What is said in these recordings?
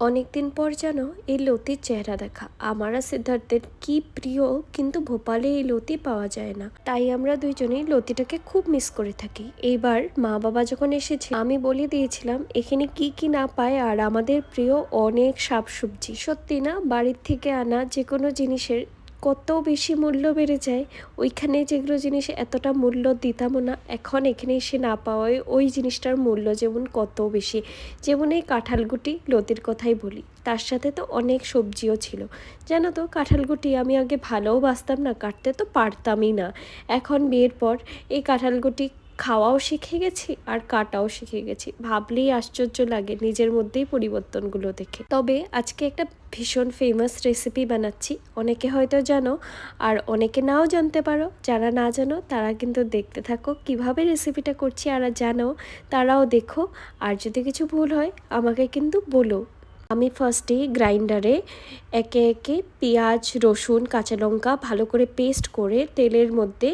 অনেকদিন পর যেন এই লতির চেহারা দেখা। আমার আর সিদ্ধার্থের কি প্রিয়, কিন্তু ভোপালে এই লতি পাওয়া যায় না, তাই আমরা দুইজনেই লতিটাকে খুব মিস করে থাকি। এইবার মা বাবা যখন এসেছে আমি বলে দিয়েছিলাম এখানে কি কি না পায়, আর আমাদের প্রিয় অনেক শাকসবজি। সত্যি না, বাড়ির থেকে আনা যে কোনো জিনিসের কত বেশি মূল্য বেড়ে যায়। ওইখানে যেগুলো জিনিস এতটা মূল্য দিতামও না, এখন এখানে এসে না পাওয়ায় ওই জিনিসটার মূল্য যেমন কত বেশি। যেমন এই কাঁঠালগুটি লতির কথাই বলি, তার সাথে তো অনেক সবজিও ছিল। জানো তো, কাঁঠালগুটি আমি আগে ভালোও বাসতাম না, কাটতে তো পারতামই না। এখন বিয়ের পর এই কাঁঠালগুটি খাওয়াও শিখে গেছি আর কাটাও শিখে গেছি। ভাবলেই আশ্চর্য লাগে নিজের মধ্যেই পরিবর্তনগুলো দেখে। তবে আজকে একটা ভীষণ ফেমাস রেসিপি বানাচ্ছি, অনেকে হয়তো জানো আর অনেকে নাও জানতে পারো। যারা না জানো তারা কিন্তু দেখতে থাকো কিভাবে রেসিপিটা করছি, আর জানো তারাও দেখো। আর যদি কিছু ভুল হয় আমাকে কিন্তু বলো। আমি ফার্স্টেই গ্রাইন্ডারে একে একে পেঁয়াজ, রসুন, কাঁচা লঙ্কা ভালো করে পেস্ট করে তেলের মধ্যে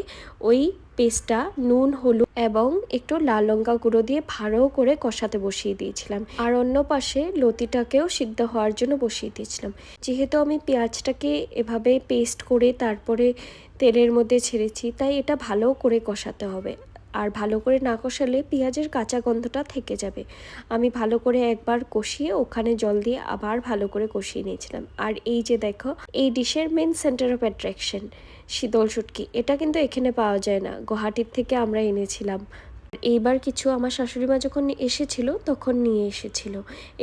ওই পেস্টটা নুন, হলুদ এবং একটু লাল লঙ্কা গুঁড়ো দিয়ে ভালো করে কষাতে বসিয়ে দিয়েছিলাম। আর অন্য পাশে লতিটাকেও সিদ্ধ হওয়ার জন্য বসিয়ে দিয়েছিলাম। যেহেতু আমি পেঁয়াজটাকে এভাবে পেস্ট করে তারপরে তেলের মধ্যে ছেড়েছি, তাই এটা ভালো করে কষাতে হবে। আর ভালো করে না কষালে পেঁয়াজের কাঁচা গন্ধটা থেকে যাবে। আমি ভালো করে একবার কষিয়ে ওখানে জল দিয়ে আবার ভালো করে কষিয়ে নিয়েছিলাম। আর এই যে দেখো, এই ডিশের মেন সেন্টার অফ অ্যাট্রাকশন শীতল শুটকি, এটা কিন্তু এখানে পাওয়া যায় না, গুয়াহাটির থেকে আমরা এনেছিলাম। এইবার কিছু আমার শাশুড়ি মা যখন এসেছিল তখন নিয়ে এসেছিল।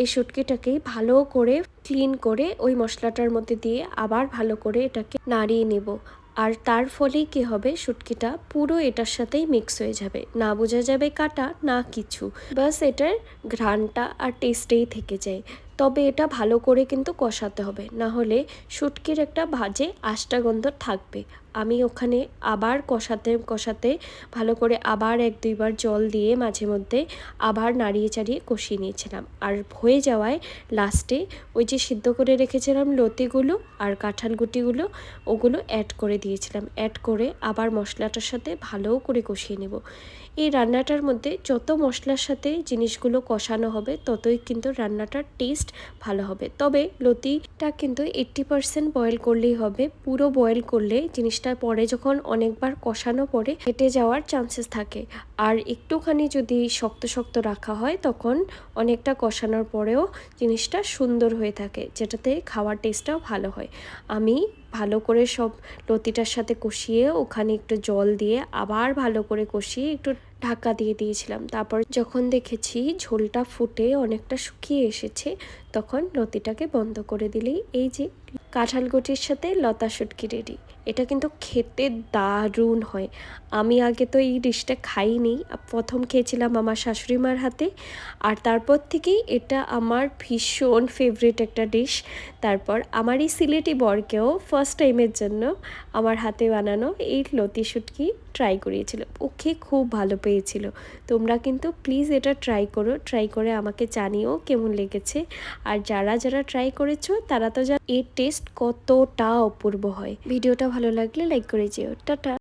এই শুটকিটাকেই ভালো করে ক্লিন করে ওই মশলাটার মধ্যে দিয়ে আবার ভালো করে এটাকে নাড়িয়ে নেব। আর তার ফলেই কী হবে, শুটকিটা পুরো এটার সাথেই মিক্স হয়ে যাবে, না বোঝা যাবে কাটা না কিছু, বাস এটার ঘ্রাণটা আর টেস্টেই থেকে যায়। তবে এটা ভালো করে কিন্তু কষাতে হবে, না হলে শুটকির একটা ভাজে আষ্টা গন্ধ থাকবে। আমি ওখানে আবার কষাতে কষাতে ভালো করে আবার 1-2 বার জল দিয়ে মাঝে মধ্যে আবার নাড়িয়ে চাড়িয়ে কষিয়ে নিয়েছিলাম। আর হয়ে যাওয়ায় লাস্টে ওই যে সিদ্ধ করে রেখেছিলাম লতিগুলো আর কাঁঠাল গুটিগুলো, ওগুলো অ্যাড করে দিয়েছিলাম। অ্যাড করে আবার মশলাটার সাথে ভালো করে কষিয়ে নেব। এই রান্নাটার মধ্যে যত মশলার সাথে জিনিসগুলো কষানো হবে ততই কিন্তু রান্নাটার টেস্ট ভালো হবে। তবে লতিটা কিন্তু 80% বয়েল করলেই হবে, পুরো বয়েল করলে জিনিসটা পরে যখন অনেকবার কষানো পরে কেটে যাওয়ার চান্সেস থাকে। আর একটুখানি যদি শক্ত শক্ত রাখা হয় তখন অনেকটা কষানোর পরেও জিনিসটা সুন্দর হয়ে থাকে, যেটাতে খাওয়ার টেস্টটাও ভালো হয়। আমি ভালো করে সব লতিটার সাথে কষিয়ে ওখানে একটু জল দিয়ে আবার ভালো করে কষিয়ে একটু ঢাকা দিয়ে দিয়েছিলাম। তারপর যখন দেখেছি ঝোলটা ফুটে অনেকটা শুকিয়ে এসেছে তখন লতিটাকে বন্ধ করে দিলেই এই যে কাঁঠাল গুটির সাথে লতা শুটকি রেডি। এটা কিন্তু খেতে দারুণ হয়। আমি আগে তো এই ডিশটা খাইনি, প্রথম খেয়েছিলাম আমার শাশুড়ি মার হাতে, আর তারপর থেকেই এটা আমার ভীষণ ফেভারিট একটা ডিশ। তারপর আমার এই সিলেটি বরকেও ফার্স্ট টাইমের জন্য আমার হাতে বানানো এই লতি শুটকি ট্রাই করিয়েছিল, ওকে খুব ভালো পেয়েছিল। তোমরা কিন্তু প্লিজ এটা ট্রাই করো, ট্রাই করে আমাকে জানিও কেমন লেগেছে। আর যারা যারা ট্রাই করেছো তারা তো এর টেস্ট কতটা অপূর্ব হয়। ভিডিওটা ভালো লাগলে লাইক করে যেও। টাটা।